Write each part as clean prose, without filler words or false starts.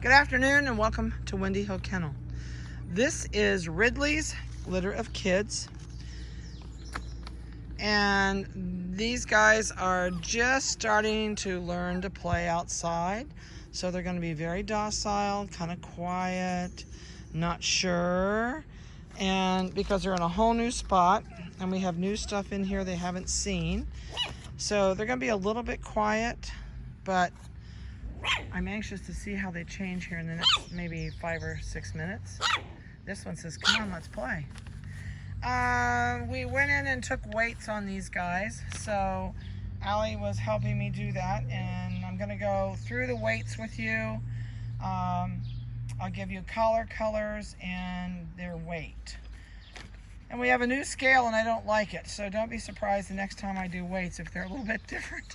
Good afternoon and welcome to Windy Hill Kennel. This is Ridley's litter of kids. And these guys are just starting to learn to play outside. So they're going to be very docile, kind of quiet, not sure. And because they're in a whole new spot and we have new stuff in here they haven't seen. So they're going to be a little bit quiet, but I'm anxious to see how they change here in the next maybe 5 or 6 minutes. This one says, come on, let's play. We went in and took weights on these guys. So Allie was helping me do that. And I'm going to go through the weights with you. I'll give you collar, colors, and their weight. And we have a new scale and I don't like it. So don't be surprised the next time I do weights if they're a little bit different.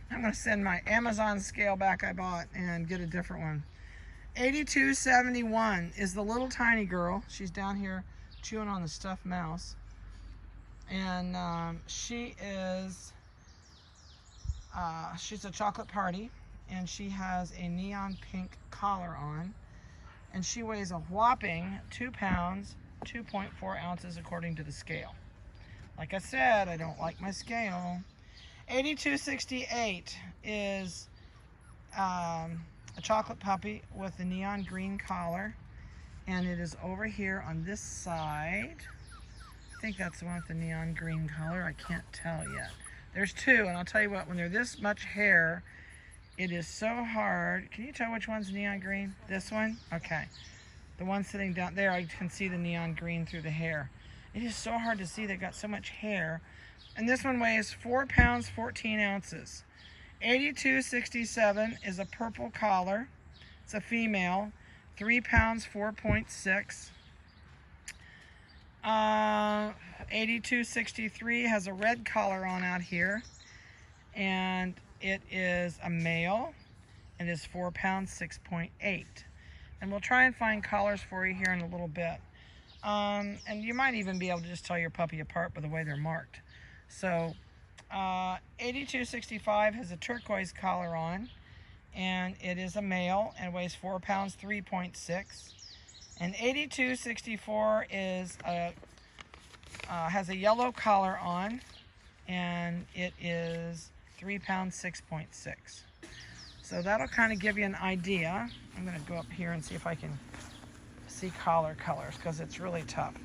I'm going to send my Amazon scale back I bought and get a different one. 8271 is the little tiny girl. She's down here chewing on the stuffed mouse. And she's a chocolate party. And she has a neon pink collar on. And she weighs a whopping 2 pounds, 2.4 ounces according to the scale. Like I said, I don't like my scale. 8268 is a chocolate puppy with a neon green collar, and it is over here on this side. I think that's the one with the neon green collar. I can't tell yet. There's two, and I'll tell you what, when there's this much hair, it is so hard. Can you tell which one's neon green? This one? Okay. The one sitting down there, I can see the neon green through the hair. It is so hard to see. They've got so much hair. And this one weighs 4 pounds, 14 ounces. 8267 is a purple collar. It's a female. 3 pounds, 4.6. 8263 has a red collar on out here. And it is a male. It is 4 pounds, 6.8. And we'll try and find collars for you here in a little bit. And you might even be able to just tell your puppy apart by the way they're marked. So 8265 has a turquoise collar on, and it is a male and weighs 4 pounds, 3.6. And 8264 is has a yellow collar on, and it is 3 pounds, 6.6. So that'll kind of give you an idea. I'm going to go up here and see if I can see collar colors because it's really tough.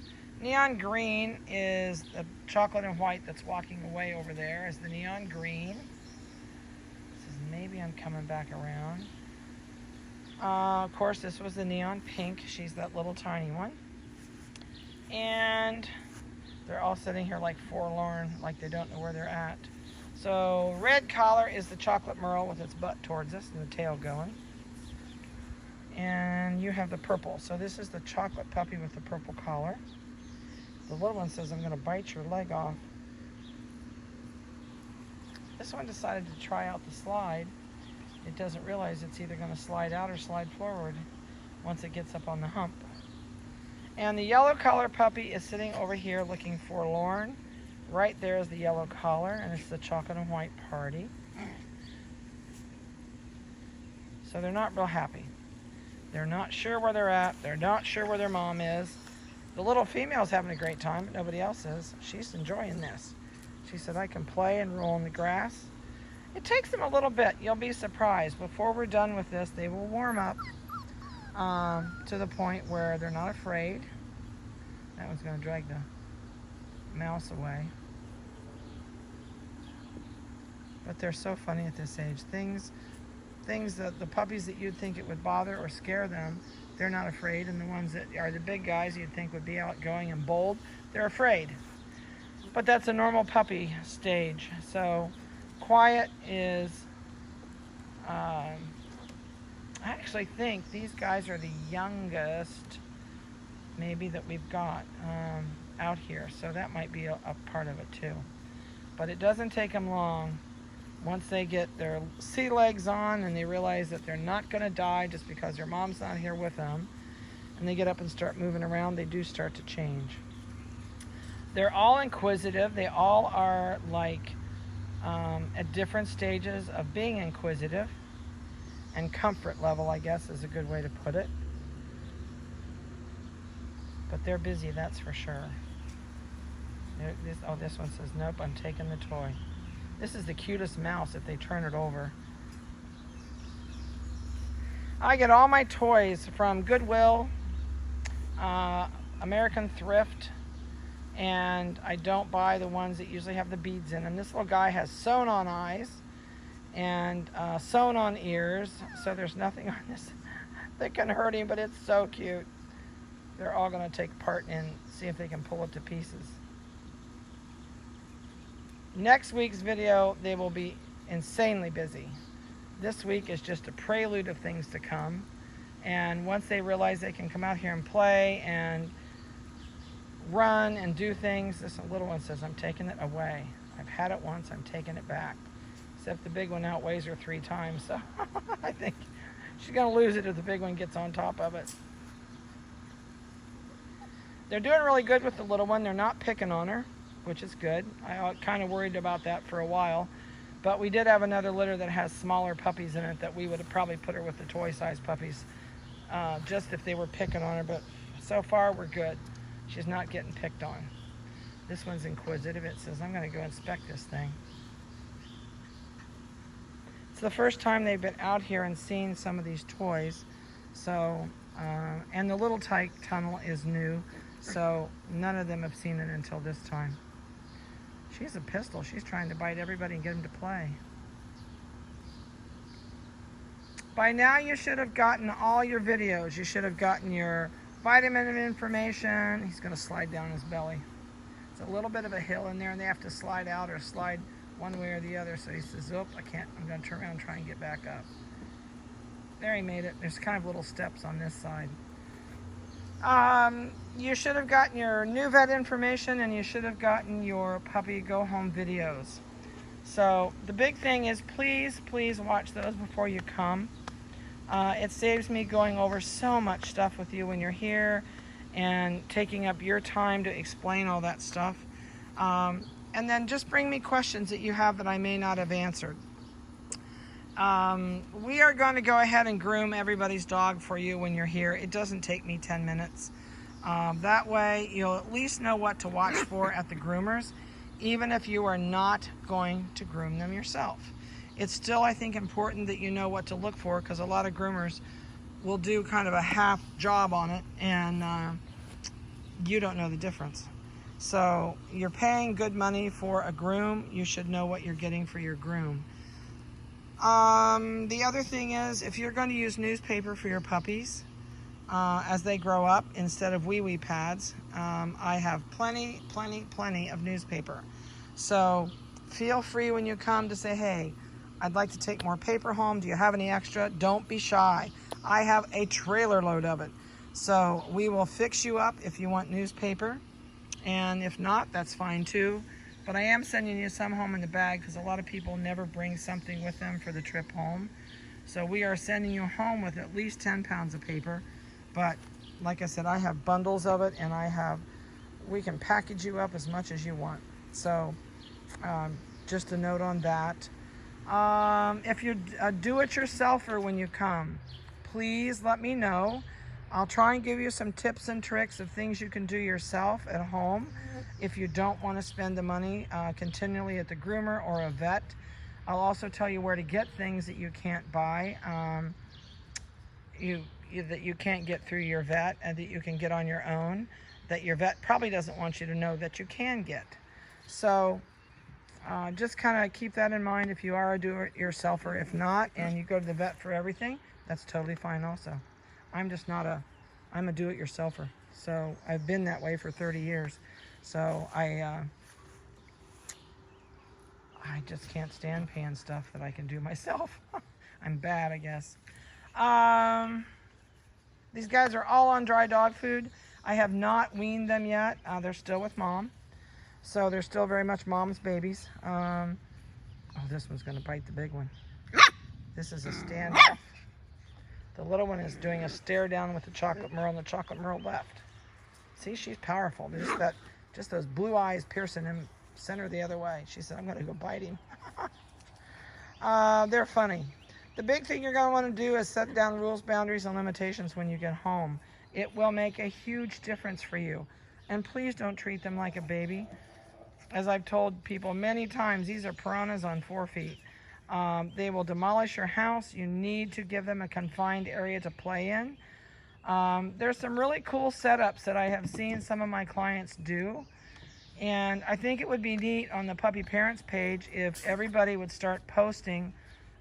Neon green is the chocolate and white that's walking away over there is the neon green. This is maybe I'm coming back around. Of course, this was the neon pink. She's that little tiny one. And they're all sitting here like forlorn, like they don't know where they're at. So red collar is the chocolate merle with its butt towards us and the tail going. And you have the purple. So this is the chocolate puppy with the purple collar. The little one says, I'm going to bite your leg off. This one decided to try out the slide. It doesn't realize it's either going to slide out or slide forward once it gets up on the hump. And the yellow collar puppy is sitting over here looking forlorn. Right there is the yellow collar, and it's the chocolate and white party. So they're not real happy. They're not sure where they're at. They're not sure where their mom is. The little female's having a great time, but nobody else is. She's enjoying this. She said, I can play and roll in the grass. It takes them a little bit. You'll be surprised. Before we're done with this, they will warm up to the point where they're not afraid. That one's going to drag the mouse away. But they're so funny at this age. Things that the puppies that you'd think it would bother or scare them, they're not afraid, and the ones that are the big guys you'd think would be outgoing and bold, they're afraid. But that's a normal puppy stage. So quiet is, I actually think these guys are the youngest maybe that we've got out here. So that might be a part of it too. But it doesn't take them long. Once they get their sea legs on and they realize that they're not going to die just because their mom's not here with them, and they get up and start moving around, they do start to change. They're all inquisitive. They all are like at different stages of being inquisitive. and comfort level, I guess, is a good way to put it. But they're busy, that's for sure. This one says, nope, I'm taking the toy. This is the cutest mouse if they turn it over. I get all my toys from Goodwill, American Thrift, and I don't buy the ones that usually have the beads in them. This little guy has sewn on eyes and sewn on ears, so there's nothing on this that can hurt him, but it's so cute. They're all going to take part in see if they can pull it to pieces. Next week's video, they will be insanely busy. This week is just a prelude of things to come. And once they realize they can come out here and play and run and do things, this little one says, I'm taking it away. I've had it once, I'm taking it back. Except the big one outweighs her 3 times, so I think she's going to lose it if the big one gets on top of it. They're doing really good with the little one. They're not picking on her, which is good. I kind of worried about that for a while. But we did have another litter that has smaller puppies in it that we would have probably put her with the toy-sized puppies just if they were picking on her. But so far, we're good. She's not getting picked on. This one's inquisitive. It says, I'm going to go inspect this thing. It's the first time they've been out here and seen some of these toys. So, and the little tyke tunnel is new. So none of them have seen it until this time. She's a pistol. She's trying to bite everybody and get them to play. By now you should have gotten all your videos. You should have gotten your vitamin information. He's going to slide down his belly. It's a little bit of a hill in there and they have to slide out or slide one way or the other. So he says, oh, I can't. I'm going to turn around and try and get back up. There, he made it. There's kind of little steps on this side. You should have gotten your new vet information and you should have gotten your puppy go home videos. So the big thing is please watch those before you come. It saves me going over so much stuff with you when you're here and taking up your time to explain all that stuff. And then just bring me questions that you have that I may not have answered. We are going to go ahead and groom everybody's dog for you when you're here. It doesn't take me 10 minutes. That way you'll at least know what to watch for at the groomers, even if you are not going to groom them yourself. It's still, I think, important that you know what to look for because a lot of groomers will do kind of a half job on it and you don't know the difference. So you're paying good money for a groom. You should know what you're getting for your groom. The other thing is, if you're going to use newspaper for your puppies as they grow up instead of wee-wee pads, I have plenty of newspaper. So feel free when you come to say, hey, I'd like to take more paper home. Do you have any extra? Don't be shy. I have a trailer load of it. So we will fix you up if you want newspaper. And if not, that's fine too. But I am sending you some home in the bag because a lot of people never bring something with them for the trip home. So we are sending you home with at least 10 pounds of paper. But like I said, I have bundles of it and we can package you up as much as you want. So just a note on that. If you're a do-it-yourselfer when you come, please let me know. I'll try and give you some tips and tricks of things you can do yourself at home if you don't want to spend the money continually at the groomer or a vet. I'll also tell you where to get things that you can't buy, that you can't get through your vet and that you can get on your own, that your vet probably doesn't want you to know that you can get. So just kind of keep that in mind if you are a do-it-yourselfer. If not, and you go to the vet for everything, that's totally fine also. I'm just not I'm a do-it-yourselfer. So I've been that way for 30 years. So I just can't stand paying stuff that I can do myself. I'm bad, I guess. These guys are all on dry dog food. I have not weaned them yet. They're still with mom. So they're still very much mom's babies. Oh, this one's going to bite the big one. This is a standoff. The little one is doing a stare down with the chocolate merle, and the chocolate merle left. See, she's powerful. Just those blue eyes piercing him, sent her the other way. She said, I'm going to go bite him. They're funny. The big thing you're going to want to do is set down rules, boundaries, and limitations when you get home. It will make a huge difference for you. And please don't treat them like a baby. As I've told people many times, these are piranhas on 4 feet. They will demolish your house. You need to give them a confined area to play in. There's some really cool setups that I have seen some of my clients do. And I think it would be neat on the Puppy Parents page if everybody would start posting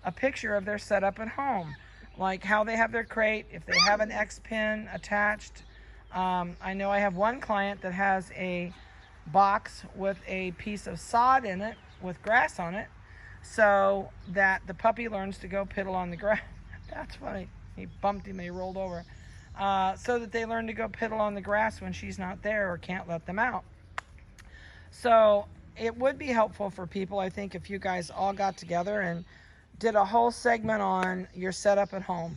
a picture of their setup at home. Like how they have their crate, if they have an X-pin attached. I know I have one client that has a box with a piece of sod in it with grass on it so that the puppy learns to go piddle on the grass. That's funny. He bumped him, he rolled over. So that they learn to go piddle on the grass when she's not there or can't let them out. So it would be helpful for people, I think, if you guys all got together and did a whole segment on your setup at home.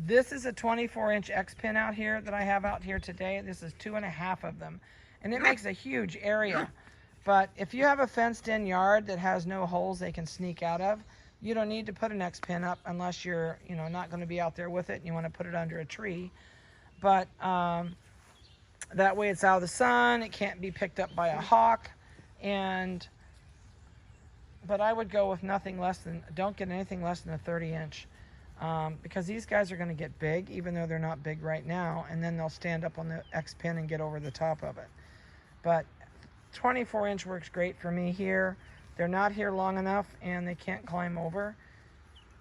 This is a 24-inch X-pin out here that I have out here today. This is 2.5 of them. And it makes a huge area. But if you have a fenced-in yard that has no holes they can sneak out of, you don't need to put an X-pin up unless you're, not going to be out there with it and you want to put it under a tree. But that way it's out of the sun. It can't be picked up by a hawk. But I would go with don't get anything less than a 30-inch. Because these guys are going to get big, even though they're not big right now, and then they'll stand up on the X-pin and get over the top of it. But 24-inch works great for me here. They're not here long enough, and they can't climb over.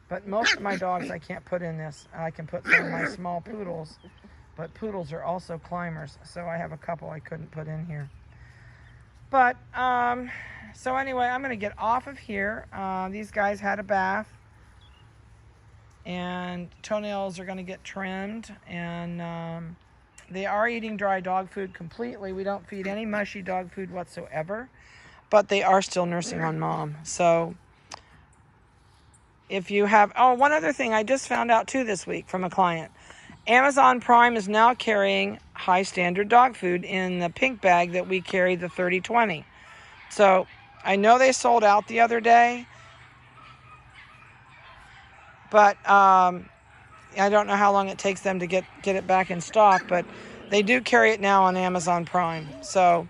But most of my dogs I can't put in this. I can put some of my small poodles, but poodles are also climbers, so I have a couple I couldn't put in here. But, so anyway, I'm going to get off of here. These guys had a bath. And toenails are going to get trimmed, and they are eating dry dog food completely. We don't feed any mushy dog food whatsoever, but they are still nursing on mom. So if you have, one other thing I just found out too this week from a client. Amazon Prime is now carrying high standard dog food in the pink bag that we carry, the 30/20. So I know they sold out the other day. But I don't know how long it takes them to get it back in stock, but they do carry it now on Amazon Prime. So,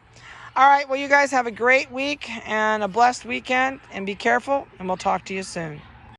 all right, well, you guys have a great week and a blessed weekend, and be careful, and we'll talk to you soon.